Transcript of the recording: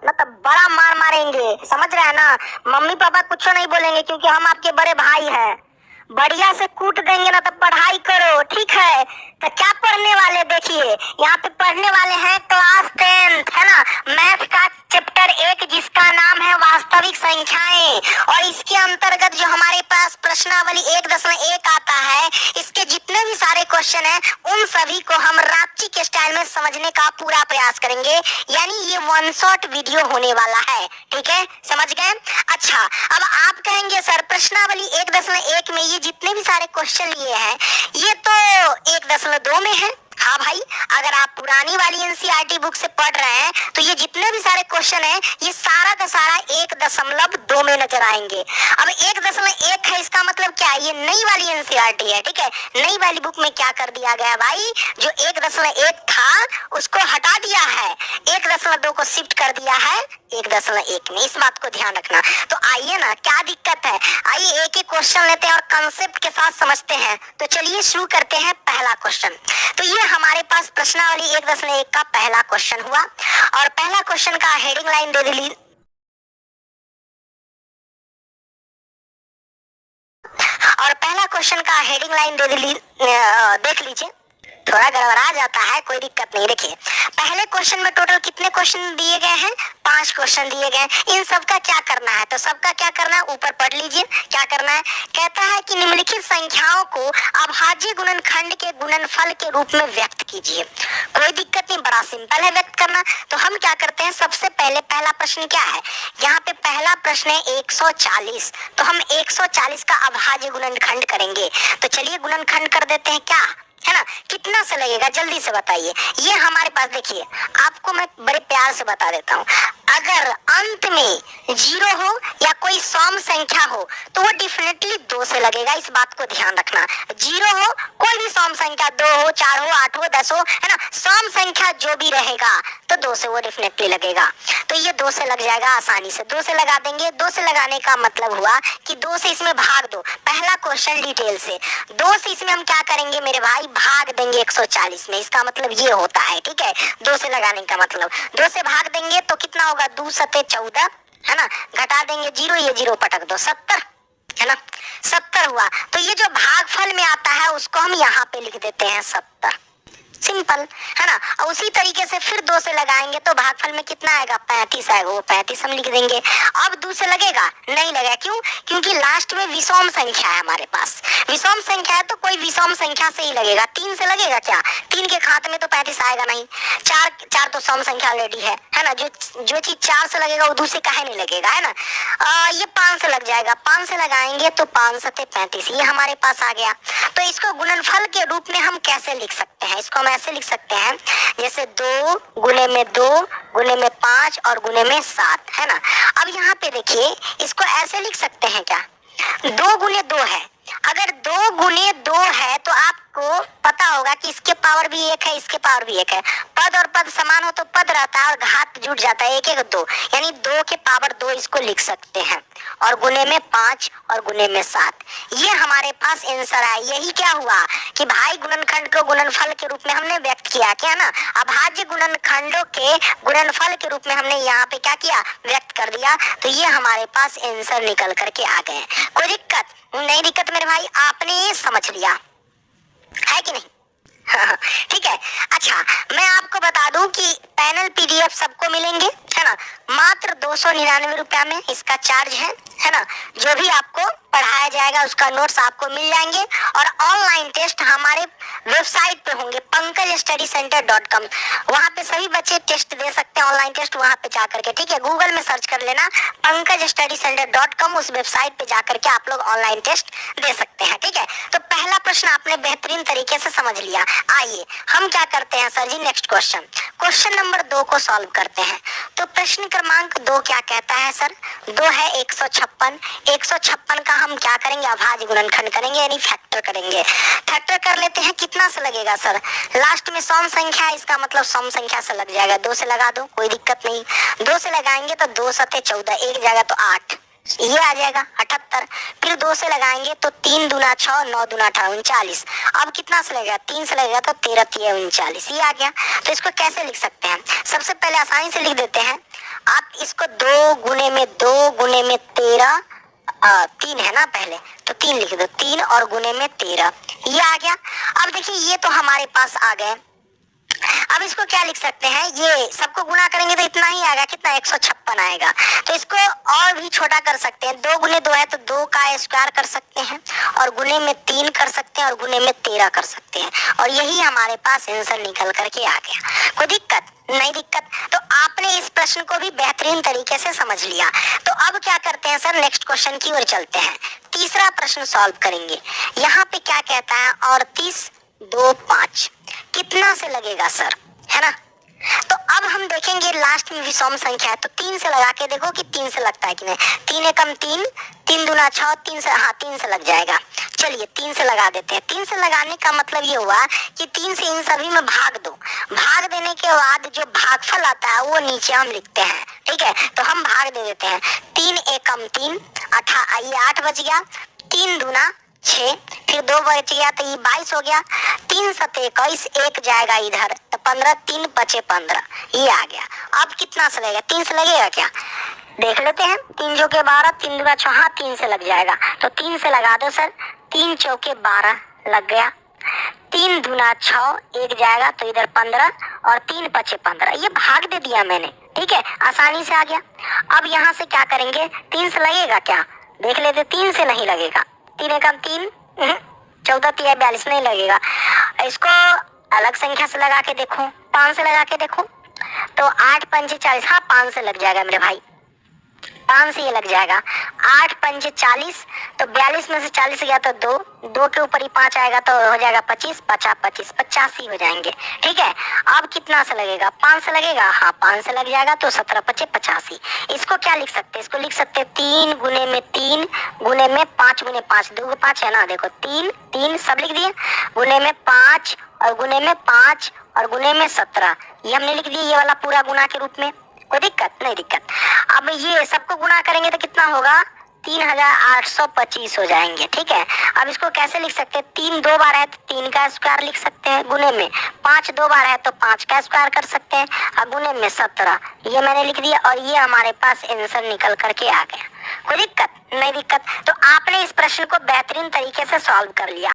न तो बड़ा मार मारेंगे, समझ रहे हैं ना। मम्मी पापा कुछ नहीं बोलेंगे क्योंकि हम आपके बड़े भाई हैं। बढ़िया से कूट देंगे ना, तो पढ़ाई करो, ठीक है। तो क्या पढ़ने वाले, देखिए यहाँ पे पढ़ने वाले हैं क्लास 10th, है ना, मैथ का चैप्टर 1 जिसका नाम है वास्तविक संख्याएं। और इसके अंतर्गत जो हमारे पास प्रश्नावली 1.1 आता है, इसके जितने भी सारे क्वेश्चन हैं उन सभी को हम रांची के स्टाइल में समझने का पूरा प्रयास करेंगे। यानी ये वन शॉट वीडियो होने वाला है, ठीक है, समझ गए। अच्छा, अब आप कहेंगे सर प्रश्नावली 1.1 में ये जितने भी सारे क्वेश्चन लिए हैं ये तो 1.2 में है। हाँ भाई, अगर आप पुरानी वाली एनसीईआरटी बुक से पढ़ रहे हैं तो ये जितने भी सारे क्वेश्चन हैं ये सारा का सारा 1.2 में नजर आएंगे। अब 1.1 है, इसका मतलब क्या है, ये नई वाली एनसीईआरटी है, ठीक है। नई वाली बुक में क्या कर दिया गया भाई, जो 1.1 था उसको हटा दिया है, 1.2 को शिफ्ट कर दिया है 1.1 में। इस बात को ध्यान रखना। तो आइए ना, क्या दिक्कत है, आइए एक एक क्वेश्चन लेते हैं और कंसेप्ट के साथ समझते हैं। तो चलिए शुरू करते हैं पहला क्वेश्चन। तो ये हमारे पास प्रश्नावली 1.1 का पहला क्वेश्चन हुआ और पहला क्वेश्चन का हेडिंग लाइन दे दी देख लीजिए, थोड़ा गड़बड़ा जाता है, कोई दिक्कत नहीं। देखिए पहले क्वेश्चन में टोटल कितने क्वेश्चन दिए गए हैं, 5 क्वेश्चन दिए गए हैं। इन सब का क्या करना है, तो सबका क्या करना है, ऊपर पढ़ लीजिए क्या करना है। कहता है कि निम्नलिखित संख्याओं को अभाज्य गुणनखंड के गुणनफल के रूप में व्यक्त कीजिए। कोई दिक्कत नहीं, बड़ा सिंपल है व्यक्त करना। तो हम क्या करते हैं, सबसे पहले पहला प्रश्न क्या है, यहाँ पे पहला प्रश्न है 140। तो हम 140 का अभाज्य गुणनखंड करेंगे। तो चलिए गुणनखंड कर देते हैं, क्या है ना, कितना से लगेगा जल्दी से बताइए। ये हमारे पास देखिए, आपको मैं बड़े प्यार से बता देता हूँ, अगर अंत में 0 हो या कोई सम संख्या हो तो वो डेफिनेटली 2 से लगेगा। इस बात को ध्यान रखना, 0 हो, कोई भी सम संख्या 2 हो, 4 हो, 8 हो, 10 हो, है ना, सम संख्या जो भी रहेगा तो 2 से वो डेफिनेटली लगेगा। तो ये 2 से लग जाएगा आसानी से, 2 से लगा देंगे। 2 से लगाने का मतलब हुआ कि 2 से इसमें भाग दो। पहला क्वेश्चन डिटेल से 2 से इसमें हम क्या करेंगे मेरे भाई, भाग देंगे 140 में। इसका मतलब ये होता है, ठीक है, 2 से लगाने का मतलब 2 से भाग देंगे तो कितना होगा, 2 सते 14, है ना, घटा देंगे 0, ये 0 पटक दो, 70, है ना, 70 हुआ। तो ये जो भागफल में आता है उसको हम यहाँ पे लिख देते हैं 70, सिंपल, है ना। और उसी तरीके से फिर 2 से लगाएंगे तो भागफल में कितना आएगा, 35 आएगा, वो 35 हम लिख देंगे। अब 2 से लगेगा, नहीं लगेगा, क्यों, क्योंकि लास्ट में विषम संख्या है हमारे पास, विषम संख्या है तो कोई विषम संख्या से ही लगेगा। 3 से लगेगा क्या, 3 के खाते में तो 35 आएगा नहीं, 4 तो सम संख्या ऑलरेडी है ना, जो चीज 4 से लगेगा वो 2 से काहे नहीं लगेगा, है ना। ये 5 से लग जाएगा, 5 से लगाएंगे तो 5 सते 35, ये हमारे पास आ गया। तो इसको गुणनफल के रूप में हम कैसे लिख सकते हैं, इसको हम ऐसे लिख सकते हैं जैसे 2 गुणे में 2 गुणे में 5 और गुणे में 7, है ना। अब यहाँ पे देखिए इसको ऐसे लिख सकते हैं क्या, 2 गुणे 2 है, अगर 2 गुणे 2 है तो आपको पता होगा कि इसके पावर भी 1 है, इसके पावर भी 1 है। पद और पद समान हो तो पद रहता है और घात जुट जाता है, 1 1 2, यानी 2 के पावर 2 इसको लिख सकते हैं। और गुणे में 5 और गुणे में 7, ये हमारे पास आंसर है। यही क्या हुआ कि भाई गुणनखंड को गुणनफल के रूप में हमने व्यक्त किया, क्या ना, अभाज्य गुणनखंडों के गुणनफल के रूप में हमने यहाँ पे क्या किया, व्यक्त कर दिया। तो ये हमारे पास आंसर निकल करके आ गए। कोई दिक्कत नहीं, दिक्कत मेरे भाई, आपने ये समझ लिया है कि नहीं। ठीक है। अच्छा, मैं आपको बता दूं कि पैनल पीडीएफ सबको मिलेंगे, है ना, मात्र 299 रुपया में इसका चार्ज है ना। जो भी आपको पढ़ाया जाएगा उसका नोट्स आपको मिल जाएंगे और ऑनलाइन टेस्ट हमारे वेबसाइट पे होंगे pankajstudycenter.com। वहाँ पे सभी बच्चे टेस्ट दे सकते हैं, ऑनलाइन टेस्ट वहाँ पे जाकर के, ठीक है, गूगल में सर्च कर लेना pankajstudycenter.com, उस वेबसाइट पे जाकर के आप लोग ऑनलाइन टेस्ट दे सकते हैं, ठीक है। तो पहला प्रश्न आपने बेहतरीन तरीके से समझ लिया। आइए हम क्या करते हैं सर जी, नेक्स्ट क्वेश्चन, क्वेश्चन नंबर 2 को सॉल्व करते हैं। तो प्रश्न क्रमांक 2 क्या कहता है सर, 2 है 156, 156 का हम क्या करेंगे, अभाज्य गुणनखंड करेंगे, यानी फैक्टर करेंगे। फैक्टर कर लेते हैं, कितना से लगेगा सर, लास्ट में सम संख्या है, इसका मतलब सम संख्या से लग जाएगा, 2 से लगा दो, कोई दिक्कत नहीं। 2 से लगाएंगे तो 2 सते 14, एक जाएगा तो 8, ये आ जाएगा 78। फिर 2 से लगाएंगे तो 3 दूना 6, 9 दूना 18, 39। अब कितना से लगेगा, 3 से लगेगा तो 13 3 39, ये आ गया। तो इसको कैसे लिख सकते हैं, सबसे पहले आसानी से लिख देते हैं, आप इसको 2 गुने में 2 गुने में 13, 3 है ना पहले, तो 3 लिख दो, 3 और गुने में 13, ये आ गया। अब देखिए ये तो हमारे पास आ गए। अब इसको क्या लिख सकते हैं, ये सबको गुना करेंगे तो इतना ही आएगा, कितना 156 आएगा। तो इसको और भी छोटा कर सकते हैं, 2 गुने 2 है तो 2 का स्क्वायर कर सकते हैं, और गुने में 3 कर सकते हैं, और गुने में 13 कर सकते हैं, और यही हमारे पास आंसर निकल करके आ गया। कोई दिक्कत नहीं? दिक्कत तो आपने इस प्रश्न को भी बेहतरीन तरीके से समझ लिया। तो अब क्या करते हैं सर, नेक्स्ट क्वेश्चन की ओर चलते हैं, तीसरा प्रश्न सॉल्व करेंगे। यहाँ पे क्या कहता है, और 30 2 5 कितना से लगेगा सर, है ना? तो अब हम देखेंगे लास्ट में विषम संख्या है, तो 3 से लगा के देखो कि 3 से लगता है कि नहीं। 3 एकम 3, 3 दूना 6, 3 से, हाँ 3 से लग जाएगा। चलिए 3 से लगा देते हैं। 3 से लगाने का मतलब ये हुआ कि 3 से इन सभी में भाग दो। भाग देने के बाद जो भागफल आता है वो नीचे हम लिखते हैं, ठीक है? तो हम भाग दे देते हैं। 3 एकम 3, 8 बच गया, 3 दूना 6, फिर 2 बच गया तो ये 22 हो गया, 3 सते 21, 1 जाएगा इधर तो 15, 3 बचे 15, ये आ गया। अब कितना से लगेगा, 3 से लगेगा क्या, देख लेते हैं। 3 चौके 12, 3 दूना 6, हाँ 3 से लग जाएगा, तो 3 से लगा दो सर। 3 चौके 12 लग गया, 3 दूना 6, 1 जाएगा तो इधर 15, और 3 बचे 15, ये भाग दे दिया मैंने, ठीक है, आसानी से आ गया। अब यहाँ से क्या करेंगे, 3 से लगेगा क्या, देख लेते। 3 से नहीं लगेगा, 3 एकम 3, 14 3 42 नहीं लगेगा। इसको अलग संख्या से लगा के देखो, 5 से लगा के देखो, तो 8 पंचे 40, हाँ 5 से लग जाएगा मेरे भाई, 5 से ये लग जाएगा। 8 पंचे 40, तो 42 में से 40 गया तो 2 के ऊपर ही 5 आएगा तो हो जाएगा 25, 50 25 85 हो जाएंगे, ठीक है। अब कितना से लगेगा, 5 से लगेगा, हाँ 5 से लग जाएगा तो 17 25 85। इसको क्या लिख सकते हैं, इसको लिख सकते हैं 3 गुने में 3 गुने में 5 गुने 5, 2 5 है ना, देखो 3 3 सब लिख दिए, गुने में 5 और गुने में 5 और गुने में 17, ये हमने लिख दिया, ये वाला पूरा गुना के रूप में। कोई दिक्कत नहीं? दिक्कत। अब ये सबको गुना करेंगे तो कितना होगा, 3825 हो जाएंगे, ठीक है। अब इसको कैसे लिख सकते हैं, 3 2 बार है तो 3 का स्क्वायर लिख सकते हैं, गुने में 5 2 बार है तो 5 का स्क्वायर कर सकते हैं, और गुने में 17, ये मैंने लिख दिया, और ये हमारे पास आंसर निकल करके आ गया। कोई दिक्कत नहीं? दिक्कत। तो आपने इस प्रश्न को बेहतरीन तरीके से सॉल्व कर लिया।